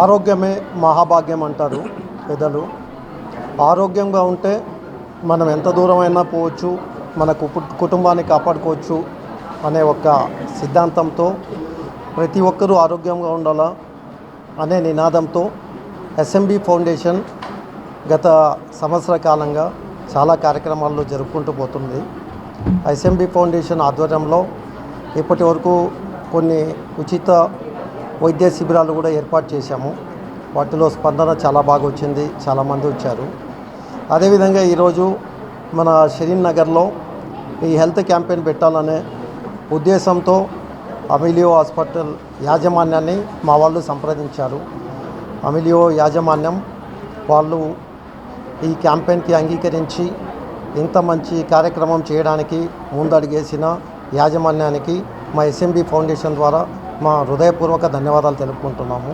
ఆరోగ్యమే మహాభాగ్యం అంటారు పెద్దలు. ఆరోగ్యంగా ఉంటే మనం ఎంత దూరమైనా పోవచ్చు, మన కుటుంబాన్ని కాపాడుకోవచ్చు అనే ఒక సిద్ధాంతంతో ప్రతి ఒక్కరూ ఆరోగ్యంగా ఉండాలా అనే నినాదంతో ఎస్ఎంబి ఫౌండేషన్ గత సంవత్సర కాలంగా చాలా కార్యక్రమాల్లో జరుపుకుంటూ పోతుంది. ఎస్ఎంబి ఫౌండేషన్ ఆధ్వర్యంలో ఇప్పటి వరకు కొన్ని ఉచిత వైద్య శిబిరాలు కూడా ఏర్పాటు చేశాము. వాటిలో స్పందన చాలా బాగా వచ్చింది, చాలామంది వచ్చారు. అదేవిధంగా ఈరోజు మన షరీన్ నగర్లో ఈ హెల్త్ క్యాంపెయిన్ పెట్టాలనే ఉద్దేశంతో అమిలియో హాస్పిటల్ యాజమాన్యాన్ని మా వాళ్ళు సంప్రదించారు. అమిలియో యాజమాన్యం వాళ్ళు ఈ క్యాంపెయిన్కి అంగీకరించి ఇంత మంచి కార్యక్రమం చేయడానికి ముందడుగేసిన యాజమాన్యానికి మా ఎస్ఎంబి ఫౌండేషన్ ద్వారా మా హృదయపూర్వక ధన్యవాదాలు తెలుపుకుంటున్నాము.